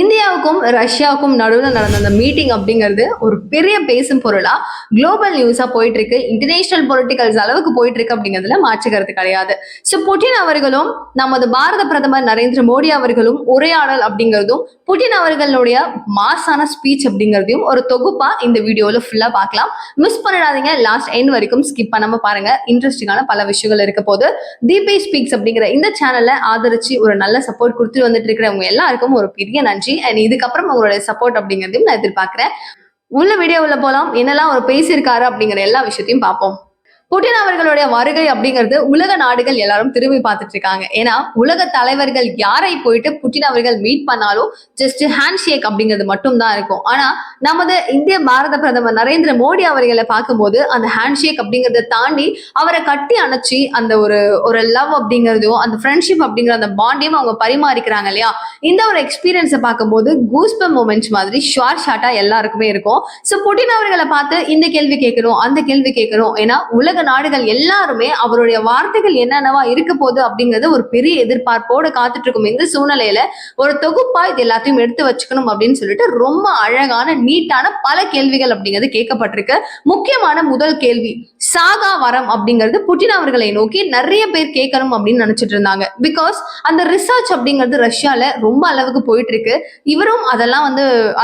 இந்தியாவுக்கும் ரஷ்யாவுக்கும் நடுவில் நடந்த அந்த மீட்டிங் அப்படிங்கிறது ஒரு பெரிய பேசும் பொருளா குளோபல் நியூஸா போயிட்டு இருக்கு. இன்டர்நேஷனல் பொலிட்டிகல்ஸ் அளவுக்கு போயிட்டு இருக்கு அப்படிங்கிறதுல மாற்றுக்கிறது கிடையாது. ஸோ புட்டின் அவர்களும் நமது பாரத பிரதமர் நரேந்திர மோடி அவர்களும் உரையாடல் அப்படிங்கிறதும் புட்டின் அவர்களுடைய மாசான ஸ்பீச் அப்படிங்கிறதையும் ஒரு தொகுப்பா இந்த வீடியோல ஃபுல்லா பார்க்கலாம். மிஸ் பண்ணிடாதீங்க, லாஸ்ட் எண்ட் வரைக்கும் ஸ்கிப் பண்ணாம பாருங்க. இன்ட்ரெஸ்டிங்கான பல விஷயங்கள் இருக்க போது. தீபே ஸ்பீக்ஸ் அப்படிங்கிற இந்த சேனலை ஆதரிச்சு ஒரு நல்ல சப்போர்ட் கொடுத்துட்டு வந்துட்டு இருக்கிறவங்க எல்லாருக்கும் ஒரு பெரிய நன்றி. அண்ட் இதுக்கப்புறம் உங்களுடைய சப்போர்ட் அப்படிங்கிறதையும் நான் எதிர்பார்க்கிறேன். உள்ள வீடியோவில் போலாம். என்னெல்லாம் அவர் பேசியிருக்காரு அப்படிங்கிற எல்லா விஷயத்தையும் பார்ப்போம். புட்டின் அவர்களுடைய வருகை அப்படிங்கிறது உலக நாடுகள் எல்லாரும் திரும்பி பார்த்துட்டு இருக்காங்க. ஏன்னா உலக தலைவர்கள் யாரை போயிட்டு புட்டின் அவர்கள் மீட் பண்ணாலும் ஜஸ்ட் ஹேண்ட் ஷேக் அப்படிங்கிறது மட்டும் தான் இருக்கும். ஆனா நமது இந்திய பாரத பிரதமர் நரேந்திர மோடி அவர்களை பார்க்கும்போது அந்த ஹேண்ட் ஷேக் அப்படிங்கிறத தாண்டி அவரை கட்டி அணைச்சி அந்த ஒரு லவ் அப்படிங்கிறதையும் அந்த ஃப்ரெண்ட்ஷிப் அப்படிங்கிற அந்த பாண்டையும் அவங்க பரிமாறிக்கிறாங்க இல்லையா. இந்த ஒரு எக்ஸ்பீரியன்ஸை பார்க்கும்போது கூஸ்பம் மூமெண்ட்ஸ் மாதிரி ஷார்ட்டா எல்லாருக்குமே இருக்கும். ஸோ புட்டின் அவர்களை பார்த்து இந்த கேள்வி கேட்கணும், அந்த கேள்வி கேட்கணும். ஏன்னா உலக நாடுகள் எல்லாருமே அவருடைய வார்த்தைகள் என்னென்னவா இருக்க போகுது அப்படிங்கறது ஒரு பெரிய எதிர்பார்ப்போடு காத்துட்டு இருக்கும். இந்த சூழ்நிலையில ஒரு தொகுப்பா இது எல்லாத்தையும் எடுத்து வச்சுக்கணும் அப்படின்னு சொல்லிட்டு ரொம்ப அழகான நீட்டான பல கேள்விகள் அப்படிங்கிறது கேட்கப்பட்டிருக்கு. முக்கியமான முதல் கேள்வி, சாகா வரம் அப்படிங்கிறது புட்டின் அவர்களை நோக்கி நிறைய பேர் கேட்கணும் அப்படின்னு நினைச்சிட்டு இருந்தாங்க. பிகாஸ் அந்த ரிசர்ச் அப்படிங்கிறது ரஷ்யால ரொம்ப அளவுக்கு போயிட்டு இருக்கு. இவரும் அதெல்லாம்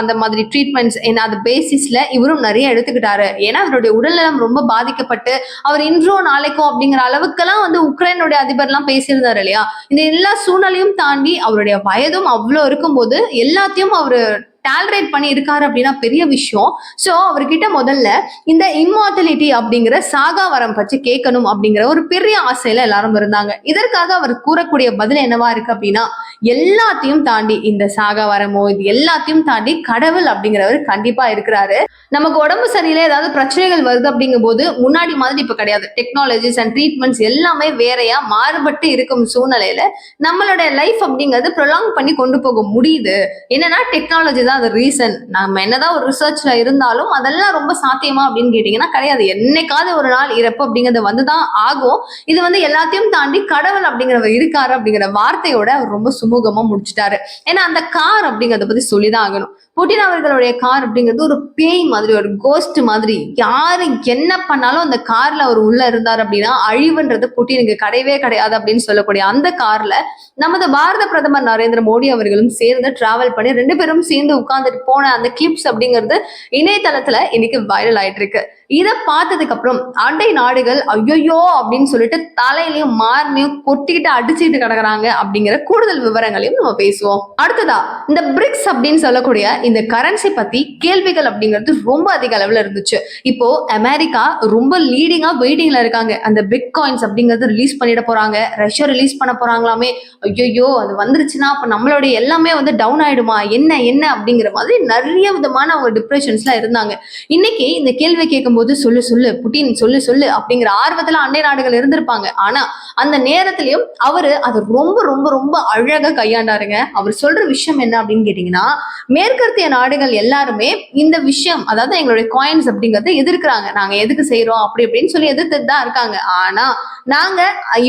அந்த மாதிரி ட்ரீட்மெண்ட்ஸ் அந்த பேசிஸ்ல இவரும் நிறைய எடுத்துக்கிட்டாரு. ஏன்னா அவருடைய உடல்நலம் ரொம்ப பாதிக்கப்பட்டு அவர் இன்றோ நாளைக்கோ அப்படிங்கிற அளவுக்கெல்லாம் உக்ரைனுடைய அதிபர் எல்லாம் பேசியிருந்தாரு இல்லையா. இந்த எல்லா சூழ்நிலையும் தாண்டி அவருடைய வயதும் அவ்வளவு இருக்கும்போது எல்லாத்தையும் அவரு டாலரேட் பண்ணி இருக்காரு அப்படின்னா பெரிய விஷயம். ஸோ அவர்கிட்ட முதல்ல இந்த இம்மார்டலிட்டி அப்படிங்கிற சாகா வரம் பற்றி கேட்கணும் அப்படிங்கிற ஒரு பெரிய ஆசையில எல்லாரும் இருந்தாங்க. இதற்காக அவர் கூறக்கூடிய பதில் என்னவா இருக்கு அப்படின்னா, எல்லாத்தையும் தாண்டி இந்த சாகா வரமோ இது எல்லாத்தையும் தாண்டி கடவுள் அப்படிங்கிறவர் கண்டிப்பா இருக்கிறாரு. நமக்கு உடம்பு சரியில்லை, ஏதாவது பிரச்சனைகள் வருது அப்படிங்கும் போது முன்னாடி மாதிரி இப்ப கிடையாது. டெக்னாலஜிஸ் அண்ட் ட்ரீட்மெண்ட்ஸ் எல்லாமே வேறையா மாறுபட்டு இருக்கும் சூழ்நிலையில நம்மளுடைய லைஃப் அப்படிங்கிறது ப்ரொலாங் பண்ணி கொண்டு போக முடியுது. என்னன்னா டெக்னாலஜி அது ரீசன். நம்ம என்னதான் ஒரு ரிசர்ச்ல இருந்தாலும் அதெல்லாம் ரொம்ப சாத்தியமா அப்படின்னு கேட்டீங்கன்னா கிடையாது. என்னைக்காவது ஒரு நாள் இறப்பு அப்படிங்கிறது வந்துதான் ஆகும். இது எல்லாத்தையும் தாண்டி கடவுள் அப்படிங்கிறவர் இருக்காரு அப்படிங்கிற வார்த்தையோட அவர் ரொம்ப சுமூகமா முடிச்சுட்டாரு. ஏன்னா அந்த கார் அப்படிங்கிறத பத்தி சொல்லிதான் ஆகணும். புட்டின் அவர்களுடைய கார் அப்படிங்கிறது ஒரு பேய் மாதிரி, ஒரு கோஸ்ட் மாதிரி. யாரு என்ன பண்ணாலும் அந்த கார்ல அவர் உள்ள இருந்தார் அப்படின்னா அழிவுன்றது புட்டினுக்கு கிடையவே கிடையாது அப்படின்னு சொல்லக்கூடிய அந்த கார்ல நமது பாரத பிரதமர் நரேந்திர மோடி அவர்களும் சேர்ந்து டிராவல் பண்ணி ரெண்டு பேரும் சேர்ந்து உட்கார்ந்துட்டு போன அந்த கிளிப்ஸ் அப்படிங்கிறது இணையதளத்துல இன்னைக்கு வைரல் ஆயிட்டு இருக்கு. இதை பார்த்ததுக்கு அப்புறம் அண்டை நாடுகள் ஐயோ அப்படின்னு சொல்லிட்டு தலையிலையும் மார்னையும் கொட்டிக்கிட்டு அடிச்சுட்டு கிடக்குறாங்க அப்படிங்கிற கூடுதல் விவரங்களையும் நம்ம பேசுவோம். அடுத்ததா இந்த பிரிக்ஸ் அப்படின்னு சொல்லக்கூடிய இந்த கரன்சி பத்தி கேள்விகள் அப்படிங்கிறது ரொம்ப அதிக அளவுல இருந்துச்சு. இப்போ அமெரிக்கா ரொம்ப லீடிங்கா வெயிட்டிங்ல இருக்காங்க. அந்த பிட் காயின்ஸ் அப்படிங்கறது ரிலீஸ் பண்ணிட போறாங்க. ரஷ்யா ரிலீஸ் பண்ண போறாங்களாமே. ஐயோ அது வந்துருச்சுன்னா அப்ப நம்மளுடைய எல்லாமே டவுன் ஆயிடுமா, என்ன என்ன அப்படிங்கிற மாதிரி நிறைய விதமான அவங்க டிப்ரெஷன்ஸ்ல இருந்தாங்க. இன்னைக்கு இந்த கேள்வி கேட்கும் போது சொல்லு புட்டின் சொல்லு அப்படிங்கிற ஆர்வத்துல அண்டை நாடுகள் இருந்திருப்பாங்க. ஆனா அந்த நேரத்திலயும் அவரு அதை ரொம்ப ரொம்ப ரொம்ப அழகா கையாண்டாருங்க. அவர் சொல்ற விஷயம் என்ன அப்படின்னு கேட்டீங்கன்னா, மேற்கத்திய நாடுகள் எல்லாருமே இந்த விஷயம், அதாவது எங்களுடைய காயின்ஸ் அப்படிங்கறத எதிர்க்கிறாங்க. நாங்க எதுக்கு செய்யறோம் அப்படி அப்படின்னு சொல்லி எதிர்த்துட்டு தான் இருக்காங்க. ஆனா நாங்க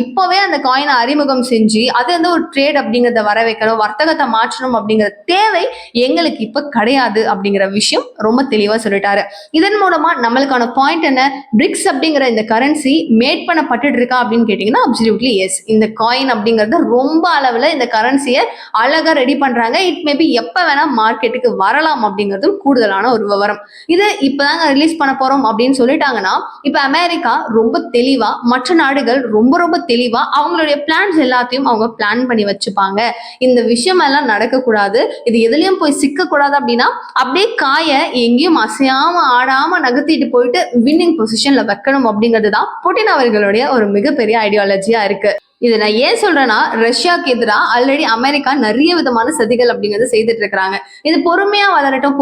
இப்பவே அந்த காயினை அறிமுகம் செஞ்சு அது ஒரு ட்ரேட் அப்படிங்கறத வர வைக்கணும், வர்த்தகத்தை மாற்றணும் அப்படிங்கிற தேவை எங்களுக்கு இப்ப கிடையாது அப்படிங்கிற விஷயம் ரொம்ப தெளிவா சொல்லிட்டாரு. இதன் மூலமா நம்மளுக்கான பாயிண்ட் என்ன, பிரிக்ஸ் அப்படிங்கிற இந்த கரன்சி மேட் பண்ணப்பட்டு இருக்கா அப்படின்னு கேட்டீங்கன்னா அப்சல்யூட்லி எஸ். இந்த காயின் அப்படிங்கறது ரொம்ப அளவுல இந்த கரன்சியை அழகா ரெடி பண்றாங்க. இட் மேபி எப்ப வேணா மார்க்கெட்டுக்கு வரலாம் அப்படிங்கிறதும் கூடுதலான ஒரு விவரம். இது இப்பதாங்க ரிலீஸ் பண்ண போறோம் அப்படின்னு சொல்லிட்டாங்கன்னா இப்ப அமெரிக்கா ரொம்ப தெளிவா, மற்ற நாடுகள் ரொம்ப ரொம்ப தெளிவா அவங்களுடைய பிளான்ஸ் எல்லாத்தையும் அவங்க பிளான் பண்ணி வச்சுப்பாங்க. இந்த விஷயம் எல்லாம் நடக்கக்கூடாது, இது எதுலயும் போய் சிக்க கூடாது அப்படின்னா அப்படியே காய எங்கேயும் அசையாம ஆடாம நகர்த்திட்டு போயிட்டு வின்னிங் பொசிஷன்ல வைக்கணும் அப்படிங்கிறது தான் புட்டின் அவர்களுடைய ஒரு மிகப்பெரிய ஐடியாலஜியா இருக்கு. இது நான் ஏன் சொல்றேன்னா, ரஷ்யாவுக்கு எதிராக ஆல்ரெடி அமெரிக்கா நிறைய விதமான சதிகள் அப்படிங்கிறது செய்துட்டு இருக்கிறாங்க. இது பொறுமையா வளரட்டும்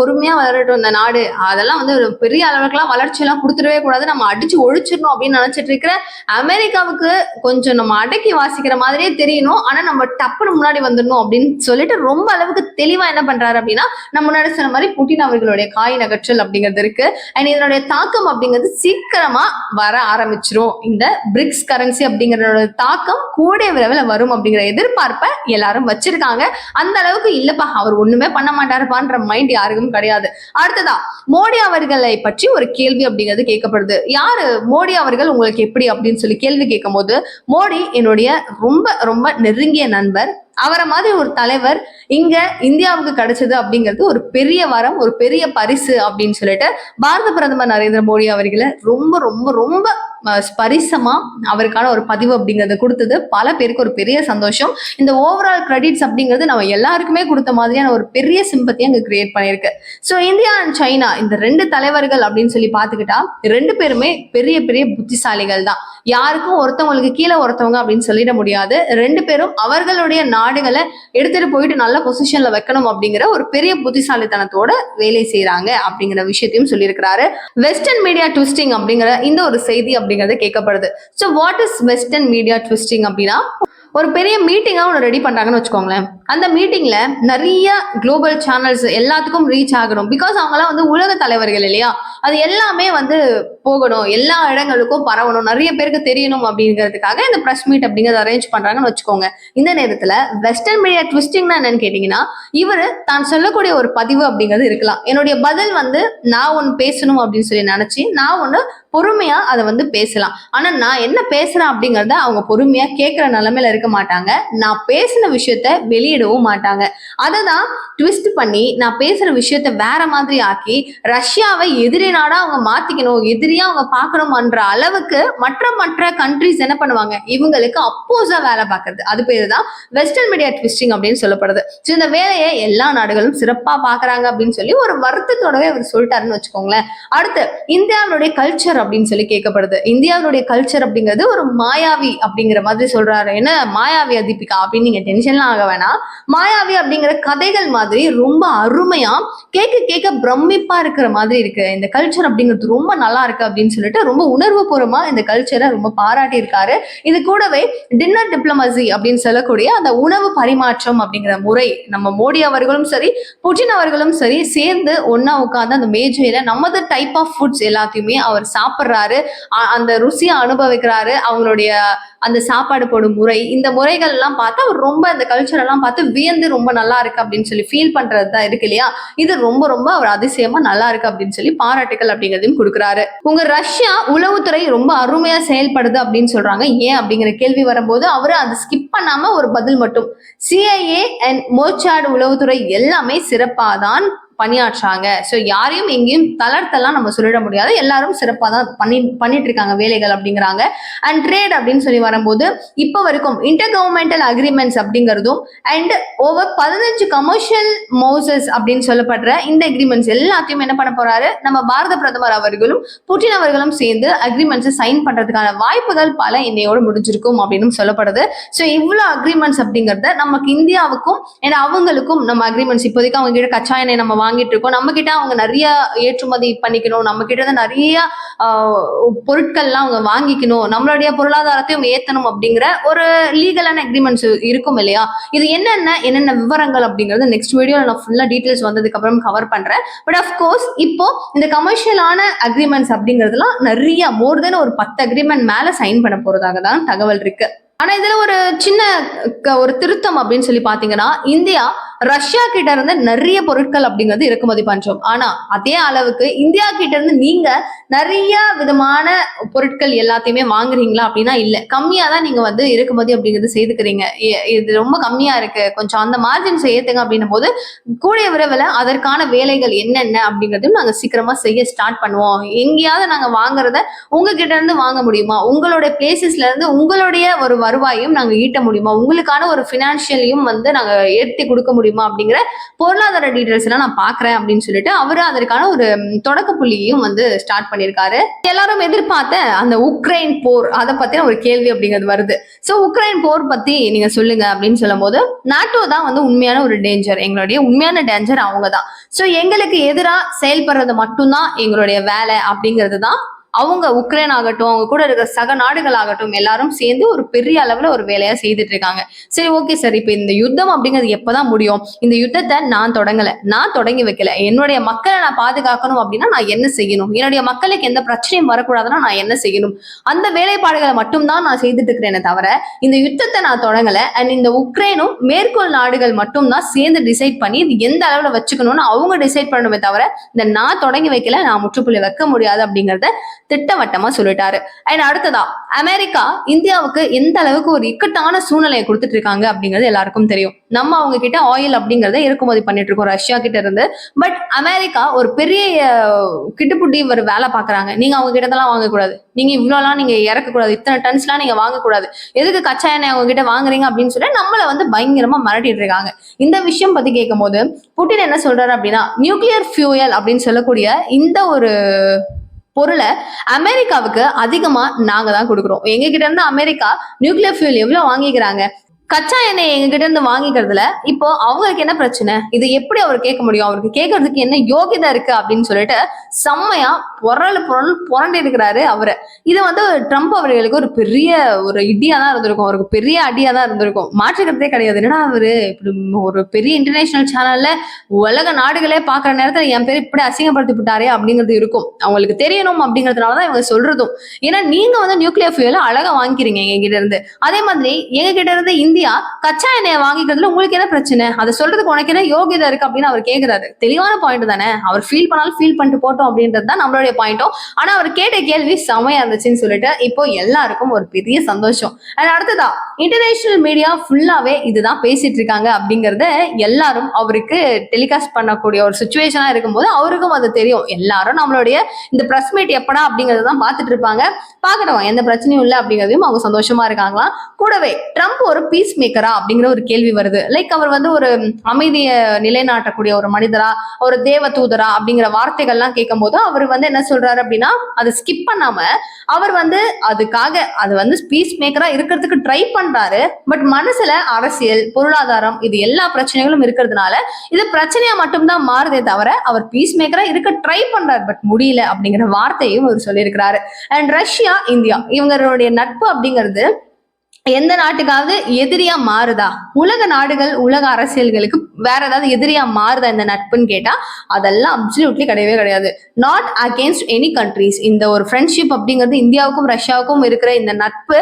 இந்த நாடு, அதெல்லாம் ஒரு பெரிய அளவுக்குலாம் வளர்ச்சி எல்லாம் கொடுத்துடவே கூடாது, நம்ம அடிச்சு ஒழிச்சிடணும் அப்படின்னு நினைச்சிட்டு இருக்கிற அமெரிக்காவுக்கு கொஞ்சம் நம்ம அடக்கி வாசிக்கிற மாதிரியே தெரியணும். ஆனா நம்ம டப்புன்னு முன்னாடி வந்துடணும் அப்படின்னு சொல்லிட்டு ரொம்ப அளவுக்கு தெளிவா என்ன பண்றாரு அப்படின்னா, நம்ம முன்னாடி சொன்ன மாதிரி புட்டின் அவர்களுடைய காயின் அகற்றல் அப்படிங்கிறது இருக்கு. அண்ட் இதனுடைய தாக்கம் அப்படிங்கிறது சீக்கிரமா வர ஆரம்பிச்சிரும். இந்த பிரிக்ஸ் கரன்சி அப்படிங்கறதோட தாக்கம் கூடிய விரைவில் வரும் அப்படிங்கிற எதிர்பார்ப்பை எல்லாரும் வச்சிருக்காங்க. அந்த அளவுக்கு இல்லப்பா அவர் ஒண்ணுமே பண்ண மாட்டாருப்பான்ற மைண்ட் யாருக்கும் கிடையாது. அடுத்ததா மோடி அவர்களை பற்றி ஒரு கேள்வி அப்படிங்கிறது கேட்கப்படுது. யாரு மோடி அவர்கள் உங்களுக்கு எப்படி அப்படின்னு சொல்லி கேள்வி கேட்கும் போது, மோடி என்னுடைய ரொம்ப ரொம்ப நெருங்கிய நண்பர், அவரை மாதிரி ஒரு தலைவர் இங்க இந்தியாவுக்கு கிடைச்சது அப்படிங்கிறது ஒரு பெரிய வரம், ஒரு பெரிய பரிசு அப்படின்னு சொல்லிட்டு பாரத பிரதமர் நரேந்திர மோடி அவர்களை ரொம்ப ரொம்ப ரொம்ப பரிசமா அவருக்கான ஒரு பதிவு அப்படிங்கறத கொடுத்தது பல பேருக்கு ஒரு பெரிய சந்தோஷம். இந்த ஓவரால் கிரெடிட்ஸ் அப்படிங்கிறது நம்ம எல்லாருக்குமே கொடுத்த மாதிரியான ஒரு பெரிய சிம்பத்தி அங்க கிரியேட் பண்ணிருக்கு. ஸோ இந்தியா அண்ட் சைனா இந்த ரெண்டு தலைவர்கள் அப்படின்னு சொல்லி பாத்துக்கிட்டா ரெண்டு பேருமே பெரிய பெரிய புத்திசாலிகள் தான். யாருக்கும் ஒருத்தவங்களுக்கு கீழே ஒருத்தவங்க அப்படின்னு சொல்லிட முடியாது. ரெண்டு பேரும் அவர்களுடைய நாடுகளை எடுத்துட்டு போயிட்டு நல்ல பொசிஷன்ல வைக்கணும் அப்படிங்கிற ஒரு பெரிய புத்திசாலித்தனத்தோட வேலை செய்யறாங்க அப்படிங்கிற விஷயத்தையும் சொல்லியிருக்கிறாரு. வெஸ்டர்ன் மீடியா ட்விஸ்டிங் அப்படிங்கிற இந்த ஒரு செய்தி அப்படிங்கிறது கேட்கப்படுது. So what is western media twisting அப்படின்னா, ஒரு பெரிய மீட்டிங்கா ஒன்று ரெடி பண்றாங்கன்னு வச்சுக்கோங்களேன். அந்த மீட்டிங்ல நிறைய குளோபல் சேனல்ஸ் எல்லாத்துக்கும் ரீச் ஆகணும். பிகாஸ் அவங்களாம் வந்து உலக தலைவர்கள் இல்லையா, அது எல்லாமே வந்து போகணும், எல்லா இடங்களுக்கும் பரவணும், நிறைய பேருக்கு தெரியணும் அப்படிங்கிறதுக்காக இந்த பிரஸ் மீட் அப்படிங்கறத அரேஞ்ச் பண்றாங்கன்னு வச்சுக்கோங்க. இந்த நேரத்துல வெஸ்டர்ன் மீடியா ட்விஸ்டிங்னா என்னன்னு கேட்டீங்கன்னா, இவரு தான் சொல்லக்கூடிய ஒரு பதிவு அப்படிங்கிறது இருக்கலாம். என்னுடைய பதில் வந்து நான் ஒன்னு பேசணும் அப்படின்னு சொல்லி நினைச்சு நான் ஒன்னு பொறுமையா அதை வந்து பேசலாம். ஆனா நான் என்ன பேசுறேன் அப்படிங்கறத அவங்க பொறுமையா கேட்கிற நிலைமையில இருக்க மாட்டாங்க. நான் பேசின விஷயத்த வெளியிடவும் மாட்டாங்க. அதை தான் ட்விஸ்ட் பண்ணி நான் பேசுற விஷயத்த வேற மாதிரி ஆக்கி ரஷ்யாவை எதிரி நாடா அவங்க மாத்திக்கணும், எதிரியா அவங்க பார்க்கணும்ன்ற அளவுக்கு மற்ற மற்ற கண்ட்ரிஸ் என்ன பண்ணுவாங்க, இவங்களுக்கு அப்போஸா வேலை பார்க்கறது. அது பேரு தான் வெஸ்டர்ன் மீடியா ட்விஸ்டிங் அப்படின்னு சொல்லப்படுது. ஸோ இந்த வேலையை எல்லா நாடுகளும் சிறப்பா பாக்குறாங்க அப்படின்னு சொல்லி ஒரு வருத்தத்தோடவே அவர் சொல்லிட்டாருன்னு வச்சுக்கோங்களேன். அடுத்து இந்தியாவுடைய கல்ச்சர் அப்படின்னு சொல்லி கேட்கப்படுது. இந்தியாவுடைய கல்ச்சர் அப்படிங்கிறது ஒரு மாயாவி அப்படிங்கிற மாதிரி சொல்றாரு. என்ன மாயாவியா தீபிகா அப்படின்னு நீங்க டென்ஷன்லாம் ஆக வேணாம். மாயாவி அப்படிங்கிற கதைகள் மாதிரி ரொம்ப அருமையா கேட்க கேட்க பிரமிப்பா இருக்கிற மாதிரி இருக்கு. இந்த கல்ச்சர் அப்படிங்கிறது ரொம்ப நல்லா இருக்கு அப்படின்னு சொல்லிட்டு ரொம்ப உணர்வு பூர்வமா இந்த கல்ச்சரை ரொம்ப பாராட்டி இருக்காரு. இது கூடவே டின்னர் டிப்ளமசி அப்படின்னு சொல்லக்கூடிய அந்த உணவு பரிமாற்றம் அப்படிங்கிற முறை நம்ம மோடி அவர்களும் சரி புட்டின் அவர்களும் சரி சேர்ந்து ஒன்னா உட்கார்ந்து அந்த மேஜையில நமது டைப் ஆஃப் ஃபுட்ஸ் எல்லாத்தையுமே அவர் சாப்பிட்றாரு, அந்த ருசியை அனுபவிக்கிறாரு. அவங்களுடைய அந்த சாப்பாடு போடும் முறை, இந்த முறைகள் எல்லாம் பார்த்து அவர் ரொம்ப அந்த கல்ச்சர் எல்லாம் பார்த்து வியந்து ரொம்ப நல்லா இருக்கு அப்படின்னு சொல்லி ஃபீல் பண்றது தான் இருக்கு இல்லையா. இது ரொம்ப ரொம்ப அவர் அதிசயமா நல்லா இருக்கு அப்படின்னு சொல்லி பாராட்டுகள் அப்படிங்கிறதையும் கொடுக்குறாரு. உங்க ரஷ்யா உளவுத்துறை ரொம்ப அருமையா செயல்படுது அப்படின்னு சொல்றாங்க, ஏன் அப்படிங்கிற கேள்வி வரும்போது அவரு அதை ஸ்கிப் பண்ணாம ஒரு பதில் மட்டும், சிஐஏ அண்ட் மோசாட் உளவுத்துறை எல்லாமே சிறப்பாதான் பணியாற்றாங்க. ஸோ யாரையும் எங்கேயும் தளர்த்தெல்லாம் நம்ம சொல்லிட முடியாது, எல்லாரும் சிறப்பாக தான் பண்ணிட்டு இருக்காங்க வேலைகள் அப்படிங்கிறாங்க. அண்ட் ட்ரேட் அப்படின்னு சொல்லி வரும்போது இப்போ வரைக்கும் இன்டர் கவர்மெண்டல் அக்ரிமெண்ட்ஸ் அப்படிங்கிறதும் அண்ட் ஓவர் 15 கமர்ஷியல் மோசஸ் அப்படின்னு சொல்லப்படுற இந்த அக்ரிமெண்ட்ஸ் எல்லாத்தையும் என்ன பண்ண போறாரு, நம்ம பாரத பிரதமர் அவர்களும் புட்டின் அவர்களும் சேர்ந்து அக்ரிமெண்ட்ஸை சைன் பண்றதுக்கான வாய்ப்புகள் பல இன்னையோடு முடிஞ்சிருக்கும் அப்படின்னு சொல்லப்படுது. ஸோ இவ்வளோ அக்ரிமெண்ட்ஸ் அப்படிங்கிறத நமக்கு இந்தியாவுக்கும் அவங்களுக்கும் நம்ம அக்ரிமெண்ட்ஸ் இப்போதைக்கு அவங்க கிட்ட கச்சா எண்ணெய் நம்ம வாங்கிட்டு இருக்கோம், நம்ம கிட்ட அவங்க நிறைய ஏற்றுமதி பண்ணிக்கணும், நம்ம கிட்ட இருந்து நிறைய பொருட்கள்லாம் அவங்க வாங்கிக்கணும், நம்மளுடைய பொருளாதாரத்தையும் ஏத்தணும் அப்படிங்கிற ஒரு லீகலான அக்ரிமெண்ட்ஸ் இருக்கும் இல்லையா. இது என்னென்ன விவரங்கள் அப்படிங்கிறது நெக்ஸ்ட் வீடியோல நான் ஃபுல்லா டீடைல்ஸ் வந்ததுக்கு அப்புறம் கவர் பண்றேன். பட் அஃப்கோர்ஸ் இப்போ இந்த கமர்ஷியலான அக்ரிமெண்ட்ஸ் அப்படிங்கிறதுலாம் நிறைய மோர் தென் ஒரு 10 அக்ரிமெண்ட் மேல சைன் பண்ண போறதாக தான் தகவல் இருக்கு. ஆனா இதுல ஒரு சின்ன ஒரு திருத்தம் அப்படின்னு சொல்லி பாத்தீங்கன்னா, இந்தியா ரஷ்யா கிட்ட இருந்து நிறைய பொருட்கள் அப்படிங்கிறது இறக்குமதி பண்றோம். ஆனா அதே அளவுக்கு இந்தியா கிட்ட இருந்து நீங்க நிறைய விதமான பொருட்கள் எல்லாத்தையுமே வாங்குறீங்களா அப்படின்னா இல்ல, கம்மியா தான் நீங்க வந்து இறக்குமதி அப்படிங்கிறது செய்துக்கிறீங்க. இது ரொம்ப கம்மியா இருக்கு, கொஞ்சம் அந்த மார்ஜின் ஏத்துங்க அப்படின்னும் போது கூடிய விரைவில் அதற்கான வேலைகள் என்னென்ன அப்படிங்கிறதையும் நாங்க சீக்கிரமா செய்ய ஸ்டார்ட் பண்ணுவோம். எங்கேயாவது நாங்க வாங்குறத உங்ககிட்ட இருந்து வாங்க முடியுமா, உங்களுடைய பிளேசஸ்ல இருந்து உங்களுடைய ஒரு வருவாயும் நாங்க ஈட்ட முடியுமா, உங்களுக்கான ஒரு பினான்சியலையும் வந்து நாங்க ஏற்றி கொடுக்க முடியுமா அப்படிங்கிற பொருளாதார டீடைல்ஸ் எல்லாம் நான் பாக்குறேன் அப்படின்னு சொல்லிட்டு அவரு அதற்கான ஒரு தொடக்க புள்ளியையும் வந்து ஸ்டார்ட் பண்ணியிருக்காரு. எல்லாரும் எதிர்பார்த்த அந்த உக்ரைன் போர் அதை பத்தின ஒரு கேள்வி அப்படிங்கிறது வருது. சோ உக்ரைன் போர் பத்தி நீங்க சொல்லுங்க அப்படின்னு சொல்லும் போது, நாட்டோ தான் வந்து உண்மையான ஒரு டேஞ்சர், எங்களுடைய உண்மையான டேஞ்சர் அவங்க தான். சோ எங்களுக்கு எதிராக செயல்படுறது மட்டும்தான் எங்களுடைய வேலை அப்படிங்கிறது தான் அவங்க உக்ரைன் ஆகட்டும், அவங்க கூட இருக்கிற சக நாடுகள் ஆகட்டும், எல்லாரும் சேர்ந்து ஒரு பெரிய அளவுல ஒரு வேலையா செய்துட்டு இருக்காங்க. சரி, ஓகே சார், இப்ப இந்த யுத்தம் அப்படிங்கிறது எப்பதான் முடியும்? இந்த யுத்தத்தை நான் தொடங்கல, நான் தொடங்கி வைக்கல. என்னுடைய மக்களை நான் பாதுகாக்கணும் அப்படின்னா நான் என்ன செய்யணும்? என்னுடைய மக்களுக்கு எந்த பிரச்சனையும் வரக்கூடாதுன்னா நான் என்ன செய்யணும்? அந்த வேலைப்பாடுகளை மட்டும்தான் நான் செய்துட்டு இருக்கிறேனே தவிர இந்த யுத்தத்தை நான் தொடங்கல. அண்ட் இந்த உக்ரைனும் மேற்கோள் நாடுகள் மட்டும் தான் சேர்ந்து டிசைட் பண்ணி இது எந்த அளவுல வச்சுக்கணும்னு அவங்க டிசைட் பண்ணணுமே தவிர இந்த நான் தொடங்கி வைக்கல, நான் முற்றுப்புள்ளி வைக்க முடியாது அப்படிங்கறத திட்டவட்டமா சொல்லிட்டாரு. அண்ட் அடுத்ததா, அமெரிக்கா இந்தியாவுக்கு எந்த அளவுக்கு ஒரு இக்கட்டான சூழ்நிலையை கொடுத்துட்டு இருக்காங்க அப்படிங்கிறது எல்லாருக்கும் தெரியும். நம்ம அவங்க கிட்ட ஆயில் அப்படிங்கறத இறக்குமதி பண்ணிட்டு இருக்கோம் ரஷ்யா கிட்ட இருந்து. பட் அமெரிக்கா ஒரு பெரிய கிட்டுப்புட்டி ஒரு வேலை பாக்குறாங்க. நீங்க அவங்க கிட்டதெல்லாம் வாங்கக்கூடாது, நீங்க இவ்வளவுலாம் நீங்க இறக்கக்கூடாது, இத்தனை டன்ஸ் எல்லாம் நீங்க வாங்கக்கூடாது, எதுக்கு கச்சா எண்ணெய் அவங்க கிட்ட வாங்குறீங்க அப்படின்னு சொல்லி நம்மள வந்து பயங்கரமா மிரட்டிட்டு இருக்காங்க. இந்த விஷயம் பத்தி கேட்கும் போது புட்டின் என்ன சொல்றாரு அப்படின்னா, நியூக்ளியர் ஃபியூயல் அப்படின்னு சொல்லக்கூடிய இந்த ஒரு பொருளை அமெரிக்காவுக்கு அதிகமா நாங்க தான் கொடுக்குறோம். எங்க கிட்ட இருந்து அமெரிக்கா நியூக்ளியர் ஃபியூல் எவ்வளவு வாங்கிக்கிறாங்க, கச்சா எண்ணெய் எங்க கிட்ட இருந்து வாங்கிக்கிறதுல இப்போ அவங்களுக்கு என்ன பிரச்சனை? இது எப்படி அவர் கேட்க முடியும்? அவருக்கு கேட்கறதுக்கு என்ன யோகிதா இருக்கு அப்படின்னு சொல்லிட்டு செம்மையா புரண்டு இருக்கிறாரு அவரு. இது வந்து ட்ரம்ப் அவர்களுக்கு ஒரு பெரிய ஒரு இடியா தான் இருந்திருக்கும், அவருக்கு பெரிய அடியா தான் இருந்திருக்கும், மாற்றுக்கிறதே கிடையாது. என்னன்னா அவரு இப்படி ஒரு பெரிய இன்டர்நேஷனல் சேனல்ல உலக நாடுகளே பாக்குற நேரத்துல என் பேர் இப்படி அசிங்கப்படுத்தி விட்டாரே அப்படிங்கிறது இருக்கும். அவங்களுக்கு தெரியணும் அப்படிங்கிறதுனாலதான் இவங்க சொல்றதும். ஏன்னா நீங்க வந்து நியூக்ளியர் ஃபியூல அழகா வாங்கிக்கிறீங்க எங்க கிட்ட இருந்து, அதே மாதிரி எங்க கிட்ட இருந்து இந்தியா கச்சா எண்ணெயை வாங்கிக்கிறதுல உங்களுக்கு என்ன பிரச்சனை? அதை சொல்றதுக்கு உனக்கு என்ன யோகிதா இருக்கு அப்படின்னு அவர் கேட்கிறாரு. தெளிவான பாயிண்ட் தானே, அவர் ஃபீல் பண்ணாலும் ஃபீல் பண்ணிட்டு போட்டோம் அப்படின்றது தான் நம்மளுடைய பாயிண்ட்டும். ஆனா அவர் கேட்ட கேள்வி செமையா இருந்துச்சுன்னு சொல்லிட்டு இப்போ எல்லாருக்கும் ஒரு பெரிய சந்தோஷம். அண்ட் அடுத்ததா, இன்டர்நேஷனல் மீடியா ஃபுல்லாவே இதுதான் பேசிட்டு இருக்காங்க அப்படிங்கறத எல்லாரும் அவருக்கு டெலிகாஸ்ட் பண்ணக்கூடிய ஒரு சுச்சுவேஷனா இருக்கும்போது அவருக்கும் அது தெரியும். எல்லாரும் நம்மளுடைய இந்த பிரஸ் மீட் எப்படா அப்படிங்கறதான் பார்த்துட்டு இருப்பாங்க. பாக்கட்டும், எந்த பிரச்சனையும் இல்லை அப்படிங்கிறதையும் அவங்க சந்தோஷமா இருக்காங்களாம். கூடவே ட்ரம்ப் ஒரு பீஸ் மேக்கரா அப்படிங்கிற ஒரு கேள்வி வருது. லைக் அவர் வந்து ஒரு அமைதியை நிலைநாட்டக்கூடிய ஒரு மனிதரா, ஒரு தேவ தூதரா அப்படிங்கிற வார்த்தைகள்லாம் கேட்கும் போது அவர் வந்து என்ன சொல்றாரு அப்படின்னா, அதை ஸ்கிப் பண்ணாம அவர் வந்து அதுக்காக அது வந்து பீஸ் மேக்கரா இருக்கிறதுக்கு ட்ரை பண்றாரு. பட் மனசுல அரசியல், பொருளாதாரம், இது எல்லா பிரச்சனைகளும் இருக்கிறதுனால இது பிரச்சனையா மட்டும்தான் மாறுதே தவிர அவர் பீஸ் மேக்கரா இருக்க ட்ரை பண்றாரு, பட் முடியல அப்படிங்கிற வார்த்தையும் அவர் சொல்லியிருக்கிறாரு. அண்ட் ரஷ்யா, இந்தியா இவங்களுடைய நட்பு அப்படிங்கிறது எந்த நாட்டுக்காவது எதிரியா மாறுதா? உலக நாடுகள், உலக அரசியல்களுக்கு வேற ஏதாவது எதிரியா மாறுதா இந்த நட்புன்னு கேட்டா அதெல்லாம் அப்சல்யூட்லி கிடையவே கிடையாது. Not against any countries. இந்த ஒரு ஃப்ரெண்ட்ஷிப் அப்படிங்கிறது இந்தியாவுக்கும் ரஷ்யாவுக்கும் இருக்கிற இந்த நட்பு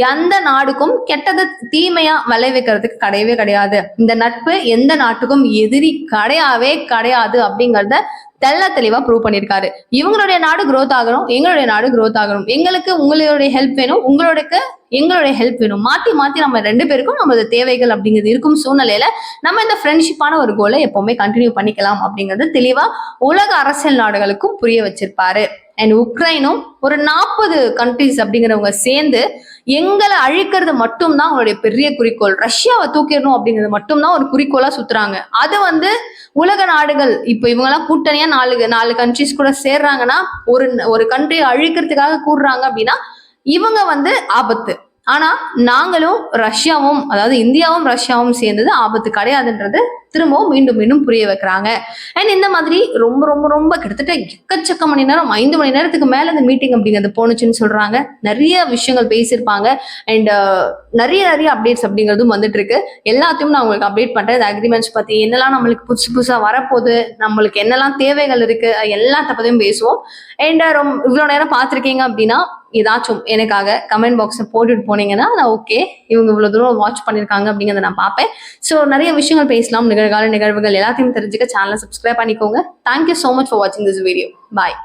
எந்த நாடுக்கும் கெட்டது தீமையா விளைவிக்கிறதுக்கு கிடையவே கிடையாது. இந்த நட்பு எந்த நாட்டுக்கும் எதிரி கிடையவே கிடையாது அப்படிங்கறத தெளிவா ப்ரூவ் பண்ணிருக்காரு. இவங்களுடைய நாடு growth ஆகணும், எங்களுடைய நாடு growth ஆகணும், எங்களுக்கு உங்களுடைய ஹெல்ப் வேணும், உங்களுக்கு எங்களுடைய ஹெல்ப் வேணும், மாத்தி மாத்தி நம்ம ரெண்டு பேருக்கும் நம்மளோட தேவைகள் அப்படிங்கிறது இருக்கும் சூழ்நிலையில நம்ம இந்த ஃப்ரெண்ட்ஷிப்பான ஒரு கோலை எப்பவுமே கண்டினியூ பண்ணிக்கலாம் அப்படிங்கிறது தெளிவா உலக அரசியல் நாடுகளுக்கும் புரிய வச்சிருப்பாரு. அண்ட் உக்ரைனும் ஒரு 40 கண்ட்ரிஸ் அப்படிங்கிறவங்க சேர்ந்து எங்களை அழிக்கிறது மட்டும்தான் அவங்களுடைய பெரிய குறிக்கோள், ரஷ்யாவை தூக்கிடணும் அப்படிங்கிறது மட்டும்தான் ஒரு குறிக்கோளா சுத்துறாங்க. அது வந்து உலக நாடுகள் இப்ப இவங்க எல்லாம் கூட்டணியா நாலு கண்ட்ரிஸ் கூட சேர்றாங்கன்னா ஒரு கண்ட்ரியை அழிக்கிறதுக்காக கூடுறாங்க அப்படின்னா இவங்க வந்து ஆபத்து. ஆனா நாங்களும் ரஷ்யாவும், அதாவது இந்தியாவும் ரஷ்யாவும் சேர்ந்தது ஆபத்து கிடையாதுன்றது திரும்பவும் மீண்டும் மீண்டும் புரிய வைக்கிறாங்க. அண்ட் இந்த மாதிரி ரொம்ப ரொம்ப ரொம்ப கிட்டத்தட்ட எக்கச்சக்க மணி நேரம், 5 மணி நேரத்துக்கு மேல இந்த மீட்டிங் அப்படிங்கிறது போனுச்சுன்னு சொல்றாங்க. நிறைய விஷயங்கள் பேசியிருப்பாங்க. அண்ட் நிறைய அப்டேட்ஸ் அப்படிங்கிறதும் வந்துட்டு இருக்கு. எல்லாத்தையும் நான் உங்களுக்கு அப்டேட் பண்றேன். இந்த அக்ரிமெண்ட்ஸ் பத்தி என்னெல்லாம் நம்மளுக்கு புதுசா வரப்போகுது, நம்மளுக்கு என்னெல்லாம் தேவைகள் இருக்கு, எல்லாத்த பத்தியும் பேசுவோம். அண்ட் இவ்வளவு நேரம் பார்த்திருக்கீங்க அப்படின்னா ஏதாச்சும் எனக்காக கமெண்ட் பாக்ஸை போட்டுட்டு போனீங்கன்னா நான் ஓகே, இவங்க இவ்வளவு தூரம் வாட்ச் பண்ணிருக்காங்க அப்படிங்கிறத நான் பார்ப்பேன். ஸோ நிறைய விஷயங்கள் பேசலாம், நிகழ்கால நிகழ்வுகள் எல்லாத்தையும் தெரிஞ்சுக்க சேனலை சப்ஸ்கிரைப் பண்ணிக்கோங்க. தேங்க்யூ ஸோ மச் ஃபார் வாட்சிங் திஸ் வீடியோ. பாய்.